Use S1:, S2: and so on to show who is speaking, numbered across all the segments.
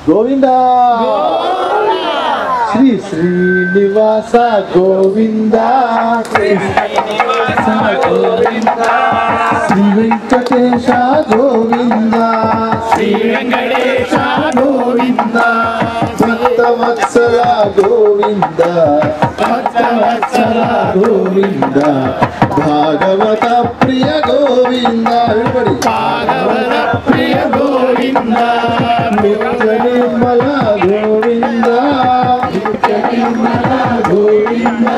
S1: గోవింద శ్రీ శ్రీనివాస గోవింద శ్రీ వెంకటేశ గోవింద శ్రీ వెంకటేశ గోవింద భక్తవత్సల గోవింద భక్తవత్సల గోవింద భాగవత ప్రియ గోవింద భాగవత ప్రియ గోవింద నిత్య నిర్మల గోవింద నిత్య నిర్మల గోవింద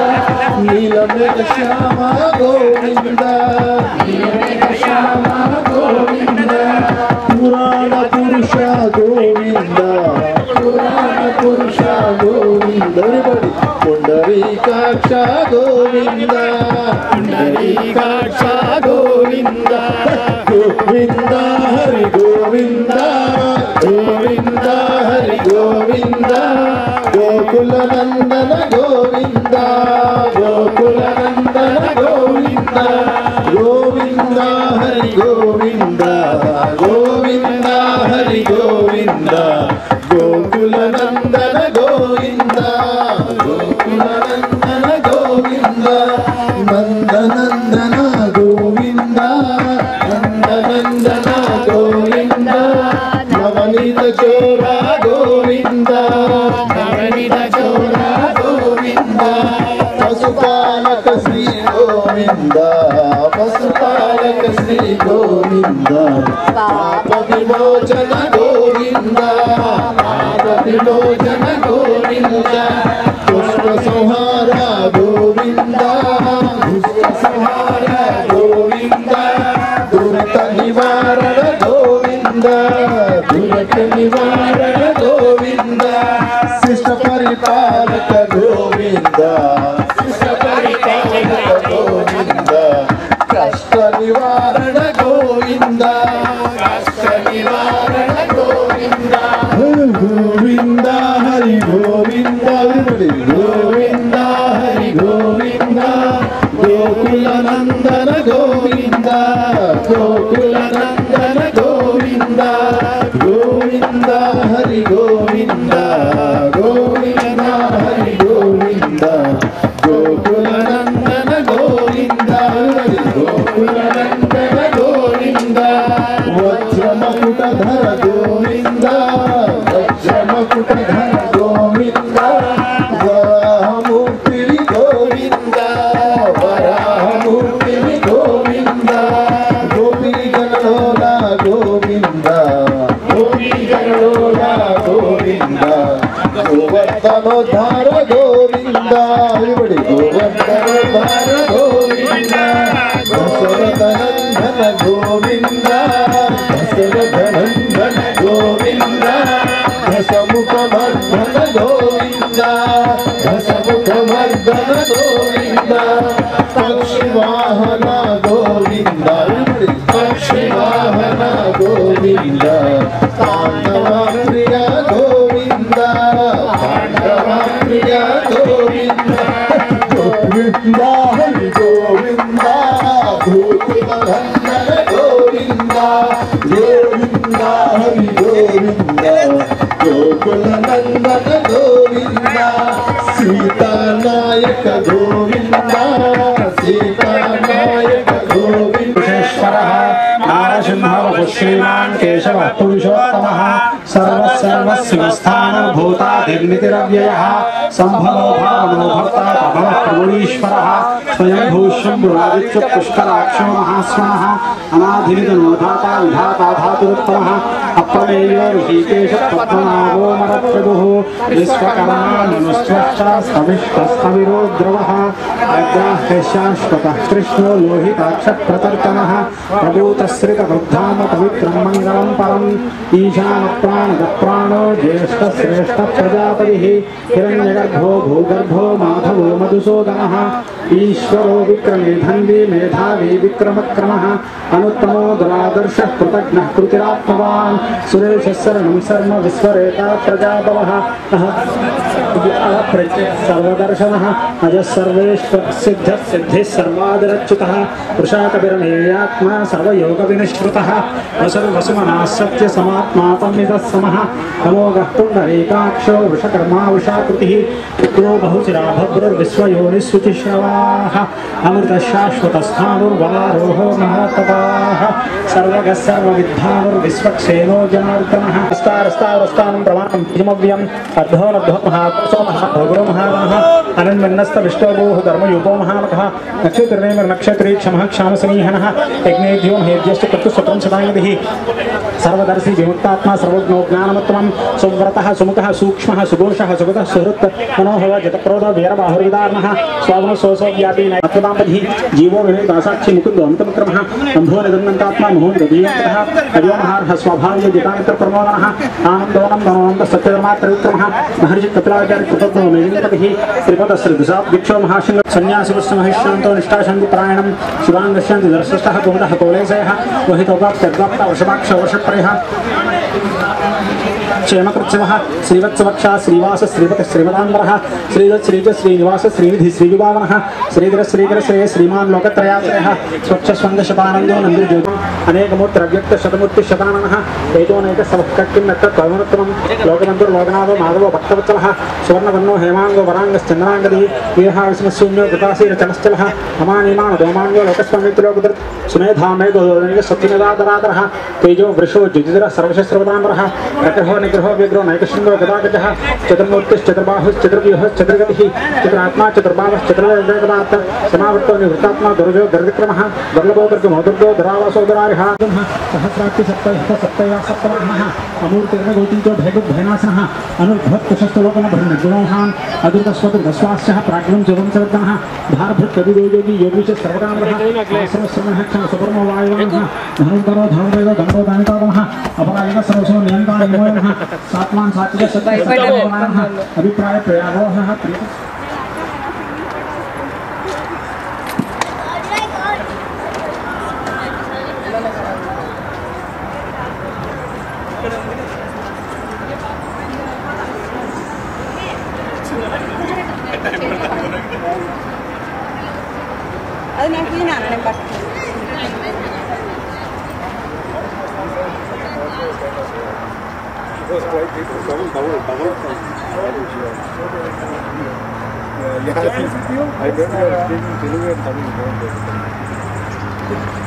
S1: నీలమేఘ శ్యామ గోవింద నీలమేఘ శ్యామ గోవింద పురాణ పురుష గోవింద పురాణ పురుష గోవింద పుండరీకాక్ష గోవింద పుండరీకాక్ష గోవింద గోవింద హరి గోవింద గోవింద హరి గోవింద గోకుల నందన గోవింద గోకుల నందన గోవింద గోవింద హరి గోవింద గోవింద హరి గోవింద గోకుల నందన గోవింద గోకుల నందన గోవింద నందనందన గోవింద నందనందన గోవింద నవనీత చోర గోవింద నవనీత చోర గోవింద పశుపాలక శ్రీ గోవింద పశుపాలక శ్రీ గోవింద పాప విమోచన గోవింద పాప విమోచన గోవింద దుష్ట సంహార గోవింద దుష్ట సంహార గోవింద దురిత నివారణ గోవింద దురిత నివారణ గోవింద శిష్ట పరిపాలక గోవింద శిష్ట పరిపాలక గోవింద కష్ట నివారణ గోవింద కష్ట నివారణ గోవింద గోవింద హరి గోవింద గోవింద హరి గోవింద గోకుల నందన గోవింద గోకుల నందన గోవింద గోవింద హరి గోవింద గోవింద హరి గోవింద గోకుల నందన గోవింద గోకుల నందన గోవింద వజ్రమకుటధర గోవింద వజ్రమకుటధర గోవింద వరాహమూర్తి గోవింద వరాహమూర్తి గోవింద గోపీగణలోల గోవింద గోపీగణలోల గోవింద గోవర్ధనోద్ధార గోవింద గోవర్ధనోద్ధార గోవింద దశరథనందన గోవింద దశరథనందన గోవింద దశముఖమర్దన గోవింద దశముఖమర్దన గోవింద పక్షివాహన గోవింద పక్షివాహన గోవింద పాండవ ప్రియ గోవింద పాండవ ప్రియ గోవింద గోవింద హరి గోవింద భూకుల నందన గోవింద గోవింద హరి గోవింద గోకుల నందన గోవింద సీతానాయక గోవింద సీతానాయక గోవింద
S2: श्रीमान केशव पुरुषोत्तमः सर्वस्वस्थानभूतादिर्नितिरव्ययः संभवो भावनो भक्ता भवः प्रभुरीश्वरः स्वयंभूष्यम्भुरादित्य पुष्कराक्षो महास्मनः अनाधिनिधनो धाता विधाता धातुरुत्तमः अप्रमेयो ऋषिकेश पद्मनाभो मरप्रभुः विश्वकर्मा मनुष्यश्च स्तविष्टस्तविरो द्रवः अग्राह्यशाश्वतः कृष्णो लोहिताक्षप्रतर्तनः प्रभूतश्रितवृद्धाम पवित्रं मङ्गलं परम् ईशानप्राणदप्राणो ज्येष्ठश्रेष्ठ प्रजापतिः हिरण्यगर्भो भूगर्भो माधवो मधुसूदनः ईश्वरो विक्रमे धन्वी मेधावी विक्रमक्रमः अनुत्तमो दुरादर्शः कृतज्ञः ज्योतिरात्मवान् सुरेशः शरणं शर्म विश्वरेता प्रजापवः सर्वदर्शनः अजः सर्वेश्वर सिद्धः सिद्धिः सर्वादिरच्युतः वृषाकविरमेयात्मा सर्वयोगविनिश्रुतः वसुमनः सत्यसमात्मा तन्निधः समः अमोघः पुण्डरीकाक्षो वृषकर्मा वृषाकृतिः पुत्रो बहुचिरा भद्रुर्विश्वयोनिःशुचिश्रवाः अमृतशाश्वतस्थाणुर्वरारोहो महातपाः सर्वगः सर्वविद्धानुर्विश्वक्षेनो जनार्दनः स्तारस्तावस्तानं प्रमाणं भीमव्यम् अर्धोनर्धो महापुरुषो महाभोगो महागणः अनन्मन्नस्तविष्टोः धर्मयूपो महामकः नक्षत्रेर्नक्षत्रीक्षमः क्षामसमीहनः यज्ञेभ्यो हेभ्यश्च कर्तुस्वत्रं सदायुधिः सर्वदर्शी विमुक्तात्मा सर्वज्ञो ज्ञानमत्वं सुव्रतः सुमुखः सूक्ष्मः सुघोषः सुगतः सुहृत् मनोहर जतक्रोधो वीरबाहुर्विदार्णः स्वावनो सोऽसो व्यापी नैत्वदाम्पतिः जीवो विवेकसाक्षी मुकुन्दो अमृतविक्रमः अन्धो निदन्नन्तात्मा मुहुन्दधीयन्तः अयोमहार्ह स्वाभाव्य जितामित्रप्रमोदनः आनन्दोनं मनोनन्द सत्यधर्मात्रविक्रमः महर्षि कपिलाचार्य कृतज्ञो मेदिनीपतिः त्रिपदश्रीदुषाब्दिक्षो महाशृङ्ग सन्न्यासिपुष्टमहिष्यान्तो निष्ठाशान्तिपरायणं शिवाङ्गस्यान्ति दर्शष्टः गोविदः कोलेशयः वहितोगाप्त्यर्गाप्ता वृषभाक्ष वर्षप्रयः क्षेमकृत्सवः श्रीवत्सवक्षा श्रीवास श्रीपति श्रीमदाम्बरः श्रीदत् श्रीज श्रीनिवास श्रीनिधि श्रीविभावनः श्रीधर श्रीकर श्रेय श्रीमान् लोकत्रयाश्रयः स्वच्छस्वन्दशतानन्दो नन्दिर्ज्योति अनेकमूर्तिरव्यक्त शतमूर्ति शताननः एतोनैकसवक्किं नक्तत्वमुत्तमं लोकबन्धुर्लोकनाथो माधवो भक्तवत्सलः सुवर्णवर्णो हेमाङ्गो वराङ्गश्चन्द्राङ्गदी वीरहाविस्मशून्यो कृताशीरचलश्चलः अमानिमान् दोमान्यो लोकस्वामित्रोकुदृत् सुमेधामेघोदनिक सत्यमेधादरादरः तेजो वृषो जुजिधरः सर्वशस्त्रवदाम्बरः प्रकृहो निग्रहो व्यग्रो नैकशृङ्गो गदागजः चतुर्मूर्तिश्चतुर्बाहुश्चतुर्व्यूहश्चतुर्गतिः चतुरात्मा चतुर्भावश्चतुर्वेदगदात् समावृतो निवृत्तात्मा दुर्जो दुर्विक्रमः दुर्लभो दुर्गमो दुर्गो दुरावासो दुरारिः सहस्राक्षि सप्तया सप्तवर्णः अमूर्तिर्नगोचिन्तो भयगुद्भयनाशनः अनुर्भवत्कुशस्थलोकनभृन्निर्गुणोहान् अदुर्गस्वदुर्गस्वास्यः प्राज्ञं जीवं चवर्तनः भारभृत्कविदोयोगी योगीश सर्वकामरः आश्रमश्रमः क्षमसुपर्मो वायुवानः धनुर्धरो धनुर्वेदो गङ्गो दानितावनः अपरायिक सर्वसो नियन्तारमो नमः सात्वान् सात्विक सत्यसत्यमानः अभिप्राय प्रयागोहः प्रिय
S3: అది నాకు ఈ నాన్న పట్టు
S1: I don't know if Telugu and Tamil don't.